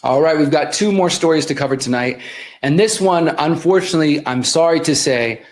All right, we've got two more stories to cover tonight. And this one, unfortunately, I'm sorry to say,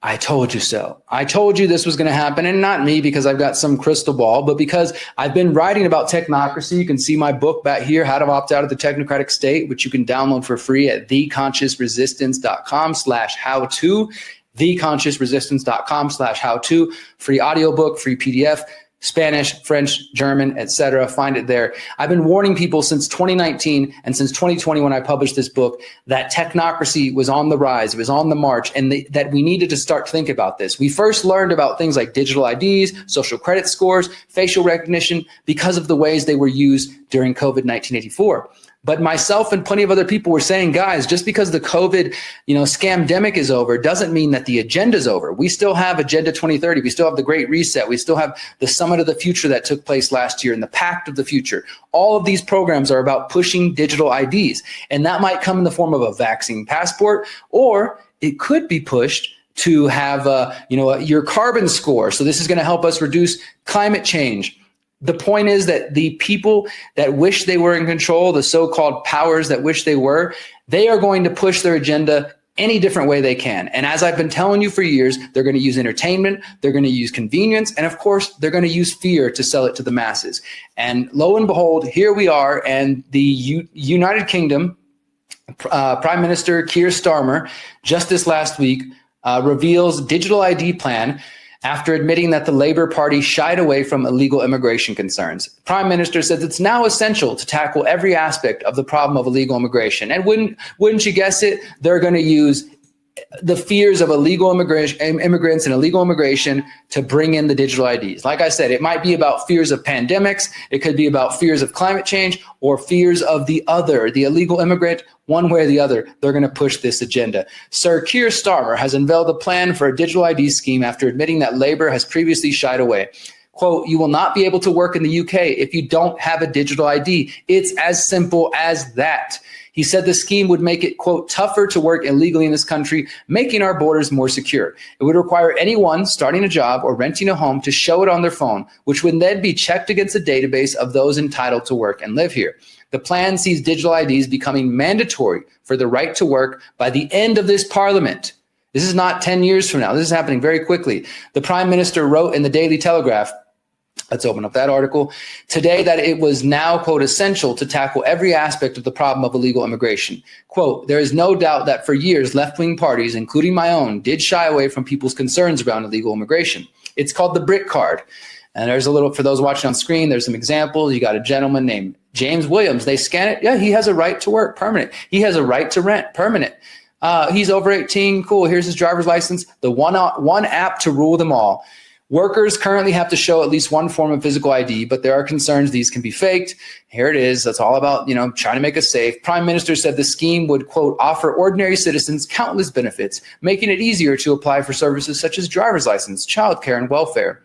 I told you so. I told you this was going to happen, and not me because I've got some crystal ball, but because I've been writing about technocracy. You can see my book back here, How to Opt Out of the Technocratic State, which you can download for free at theconsciousresistance.com/how-to, theconsciousresistance.com/how-to, free audiobook, free PDF. Spanish, French, German, etc. Find it there. I've been warning people since 2019 and since 2020 when I published this book that technocracy was on the rise, it was on the march, and that we needed to start to think about this. We first learned about things like digital IDs, social credit scores, facial recognition because of the ways they were used during COVID 1984. But myself and plenty of other people were saying, guys, just because the COVID, scamdemic is over doesn't mean that the agenda's over. We still have Agenda 2030. We still have the Great Reset. We still have the Summit of the Future that took place last year and the Pact of the Future. All of these programs are about pushing digital IDs. And that might come in the form of a vaccine passport, or it could be pushed to have, your carbon score. So this is going to help us reduce climate change. The point is that the people that wish they were in control, the so-called powers that wish they were, they are going to push their agenda any different way they can. And as I've been telling you for years, they're going to use entertainment, they're going to use convenience, and of course, they're going to use fear to sell it to the masses. And lo and behold, here we are, and the United Kingdom Prime Minister Keir Starmer, just this last week, reveals digital ID plan after admitting that the Labour Party shied away from illegal immigration concerns. Prime Minister says it's now essential to tackle every aspect of the problem of illegal immigration. And wouldn't you guess it, they're going to use the fears of illegal immigrants and illegal immigration to bring in the digital IDs. Like I said, it might be about fears of pandemics. It could be about fears of climate change or fears of the other, the illegal immigrant. One way or the other, they're going to push this agenda. Sir Keir Starmer has unveiled a plan for a digital ID scheme after admitting that Labour has previously shied away. Quote, you will not be able to work in the UK if you don't have a digital ID. It's as simple as that. He said the scheme would make it, quote, tougher to work illegally in this country, making our borders more secure. It would require anyone starting a job or renting a home to show it on their phone, which would then be checked against a database of those entitled to work and live here. The plan sees digital IDs becoming mandatory for the right to work by the end of this parliament. This is not 10 years from now. This is happening very quickly. The Prime Minister wrote in the Daily Telegraph, let's open up that article today, that it was now, quote, essential to tackle every aspect of the problem of illegal immigration. Quote, there is no doubt that for years, left-wing parties, including my own, did shy away from people's concerns around illegal immigration. It's called the Brit Card. And there's a little, for those watching on screen, there's some examples. You got a gentleman named James Williams. They scan it. Yeah, he has a right to work, permanent. He has a right to rent, permanent. He's over 18. Cool. Here's his driver's license. The one app to rule them all. Workers currently have to show at least one form of physical ID, but there are concerns these can be faked. Here it is. That's all about, trying to make us safe. Prime Minister said the scheme would, quote, offer ordinary citizens countless benefits, making it easier to apply for services such as driver's license, childcare, and welfare.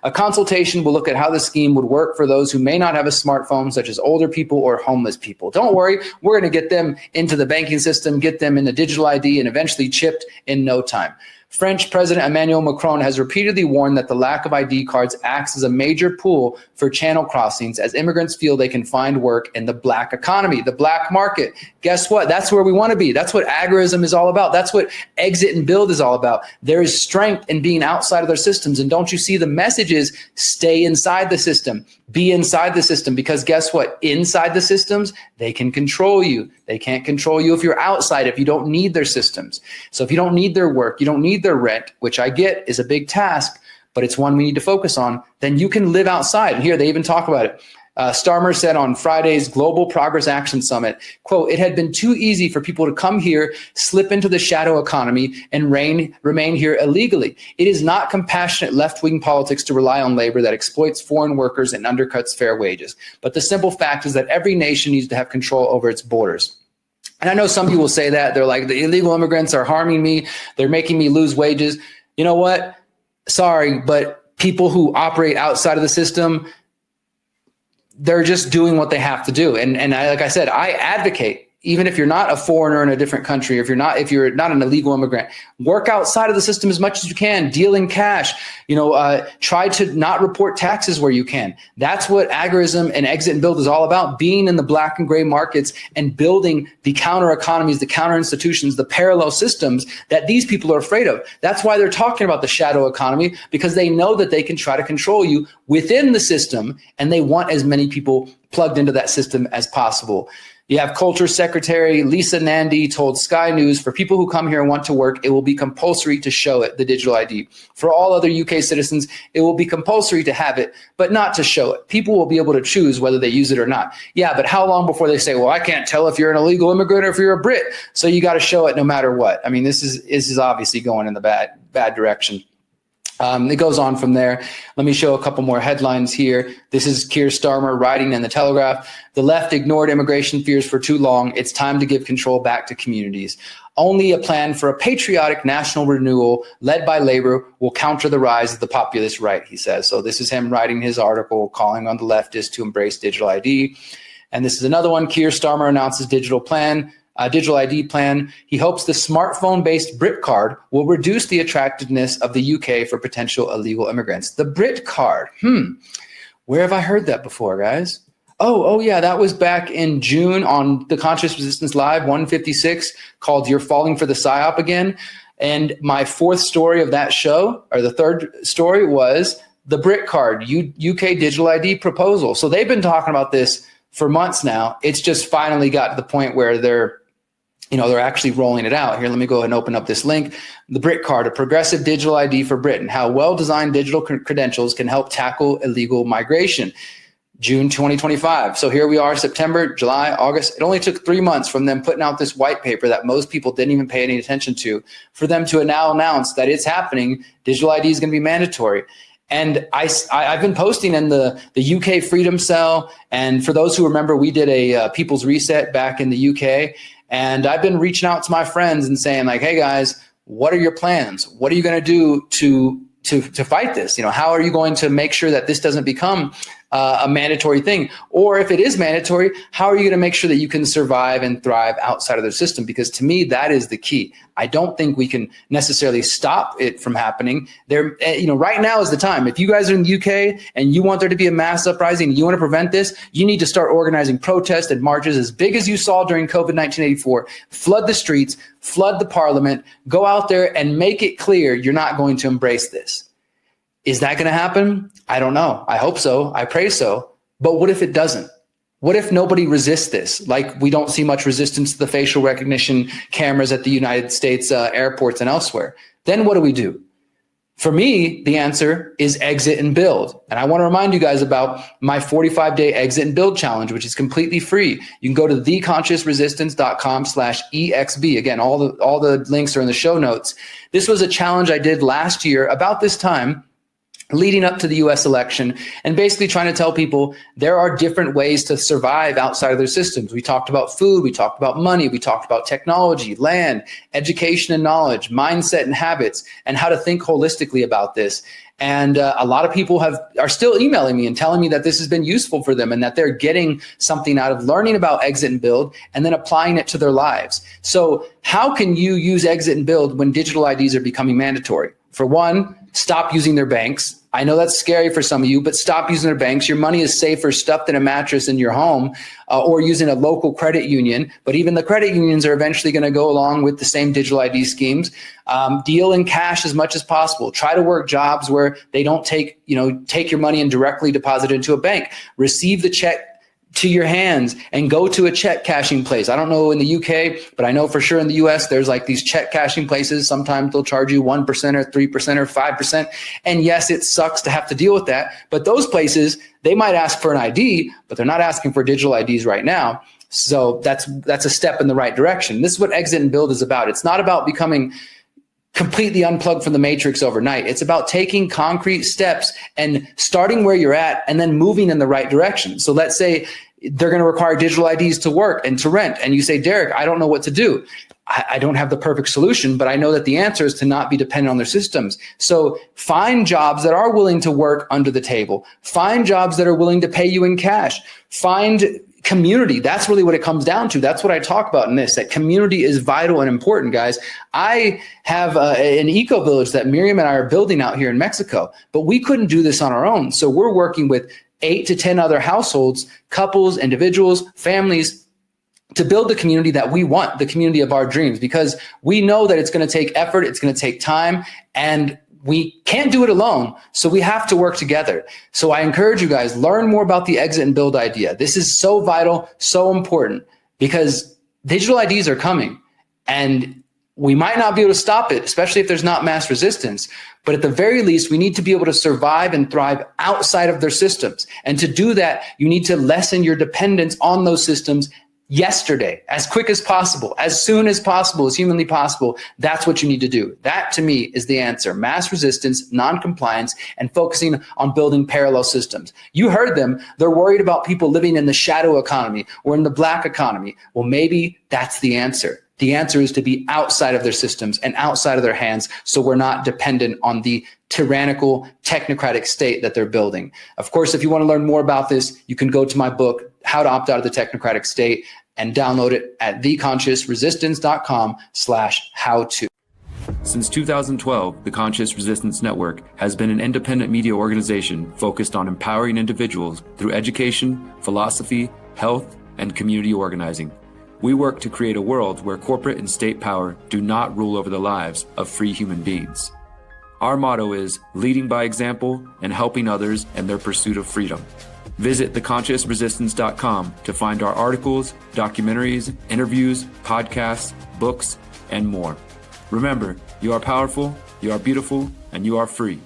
A consultation will look at how the scheme would work for those who may not have a smartphone, such as older people or homeless people. Don't worry, we're going to get them into the banking system, get them in the digital ID, and eventually chipped in no time. French President Emmanuel Macron has repeatedly warned that the lack of ID cards acts as a major pull for channel crossings as immigrants feel they can find work in the black economy, the black market. Guess what? That's where we want to be. That's what agorism is all about. That's what exit and build is all about. There is strength in being outside of their systems. And don't you see the message is stay inside the system, be inside the system, because guess what? Inside the systems, they can control you. They can't control you if you're outside, if you don't need their systems. So if you don't need their work, you don't need their rent, which I get is a big task, but it's one we need to focus on, then you can live outside. And here they even talk about it. Starmer said on Friday's Global Progress Action Summit, quote, it had been too easy for people to come here, slip into the shadow economy, and remain here illegally. It is not compassionate left-wing politics to rely on labor that exploits foreign workers and undercuts fair wages. But the simple fact is that every nation needs to have control over its borders. And I know some people say that. They're like, the illegal immigrants are harming me. They're making me lose wages. You know what? Sorry, but people who operate outside of the system, they're just doing what they have to do. And like I said, I advocate, even if you're not a foreigner in a different country, if you're not an illegal immigrant, work outside of the system as much as you can, deal in cash, try to not report taxes where you can. That's what agorism and exit and build is all about, being in the black and gray markets and building the counter economies, the counter institutions, the parallel systems that these people are afraid of. That's why they're talking about the shadow economy, because they know that they can try to control you within the system, and they want as many people plugged into that system as possible. You have Culture Secretary Lisa Nandy told Sky News, for people who come here and want to work, it will be compulsory to show it, the digital ID. For all other UK citizens, it will be compulsory to have it, but not to show it. People will be able to choose whether they use it or not. Yeah, but how long before they say, well, I can't tell if you're an illegal immigrant or if you're a Brit, so you got to show it no matter what. I mean, this is obviously going in the bad direction. It goes on from there. Let me show a couple more headlines here. This is Keir Starmer writing in the Telegraph. The left ignored immigration fears for too long. It's time to give control back to communities. Only a plan for a patriotic national renewal led by Labour will counter the rise of the populist right, he says. So this is him writing his article calling on the leftists to embrace digital ID. And this is another one. Keir Starmer announces digital ID plan. He hopes the smartphone-based Brit Card will reduce the attractiveness of the UK for potential illegal immigrants. The Brit Card. Where have I heard that before, guys? Oh yeah, that was back in June on the Conscious Resistance Live 156 called You're Falling for the PSYOP Again. And my fourth story of that show, or the third story, was the Brit Card, UK digital ID proposal. So they've been talking about this for months now. It's just finally got to the point where they're actually rolling it out. Here, let me go ahead and open up this link. The Brit Card, a progressive digital ID for Britain, how well-designed digital credentials can help tackle illegal migration. June 2025. So here we are, September, July, August. It only took 3 months from them putting out this white paper that most people didn't even pay any attention to, for them to now announce that it's happening. Digital ID is going to be mandatory. And I've been posting in the UK Freedom Cell. And for those who remember, we did a People's Reset back in the UK. And I've been reaching out to my friends and saying, like, hey guys, what are your plans? What are you going to do to fight this? How are you going to make sure that this doesn't become a mandatory thing? Or if it is mandatory, how are you going to make sure that you can survive and thrive outside of the system? Because to me, that is the key. I don't think we can necessarily stop it from happening. Right now is the time. If you guys are in the UK and you want there to be a mass uprising, you want to prevent this, you need to start organizing protests and marches as big as you saw during COVID 1984. Flood the streets, flood the parliament, go out there and make it clear you're not going to embrace this. Is that going to happen? I don't know. I hope so. I pray so. But what if it doesn't? What if nobody resists this? Like, we don't see much resistance to the facial recognition cameras at the United States airports and elsewhere. Then what do we do? For me, the answer is exit and build. And I want to remind you guys about my 45-day exit and build challenge, which is completely free. You can go to theconsciousresistance.com/EXB. Again, all the links are in the show notes. This was a challenge I did last year about this time, leading up to the US election, and basically trying to tell people there are different ways to survive outside of their systems. We talked about food, we talked about money, we talked about technology, land, education and knowledge, mindset and habits, and how to think holistically about this. And a lot of people are still emailing me and telling me that this has been useful for them and that they're getting something out of learning about exit and build and then applying it to their lives. So how can you use exit and build when digital IDs are becoming mandatory? For one, stop using their banks. I know that's scary for some of you, but stop using their banks. Your money is safer stuffed in a mattress in your home or using a local credit union. But even the credit unions are eventually going to go along with the same digital ID schemes. Deal in cash as much as possible. Try to work jobs where they don't take your money and directly deposit it into a bank. Receive the check to your hands and go to a check cashing place. I don't know in the UK, but I know for sure in the US, there's like these check cashing places. Sometimes they'll charge you 1% or 3% or 5%. And yes, it sucks to have to deal with that. But those places, they might ask for an ID, but they're not asking for digital IDs right now. So that's a step in the right direction. This is what exit and build is about. It's not about becoming completely unplugged from the matrix overnight. It's about taking concrete steps and starting where you're at and then moving in the right direction. So let's say they're going to require digital IDs to work and to rent. And you say, Derrick, I don't know what to do. I don't have the perfect solution, but I know that the answer is to not be dependent on their systems. So find jobs that are willing to work under the table. Find jobs that are willing to pay you in cash. Find community. That's really what it comes down to. That's what I talk about in this, that community is vital and important, guys. I have an eco village that Miriam and I are building out here in Mexico, but we couldn't do this on our own. So we're working with 8 to 10 other households, couples, individuals, families, to build the community that we want, the community of our dreams, because we know that it's going to take effort, it's going to take time, and we can't do it alone. So we have to work together. So I encourage you guys, learn more about the exit and build idea. This is so vital, so important, because digital IDs are coming and we might not be able to stop it, especially if there's not mass resistance. But at the very least, we need to be able to survive and thrive outside of their systems. And to do that, you need to lessen your dependence on those systems yesterday, as quick as possible, as soon as possible, as humanly possible. That's what you need to do. That, to me, is the answer. Mass resistance, non-compliance, and focusing on building parallel systems. You heard them. They're worried about people living in the shadow economy or in the black economy. Well, maybe that's the answer. The answer is to be outside of their systems and outside of their hands, so we're not dependent on the tyrannical, technocratic state that they're building. Of course, if you want to learn more about this, you can go to my book, How to Opt Out of the Technocratic State, and download it at theconsciousresistance.com/how-to. Since 2012, the Conscious Resistance Network has been an independent media organization focused on empowering individuals through education, philosophy, health, and community organizing. We work to create a world where corporate and state power do not rule over the lives of free human beings. Our motto is leading by example and helping others in their pursuit of freedom. Visit theconsciousresistance.com to find our articles, documentaries, interviews, podcasts, books, and more. Remember, you are powerful, you are beautiful, and you are free.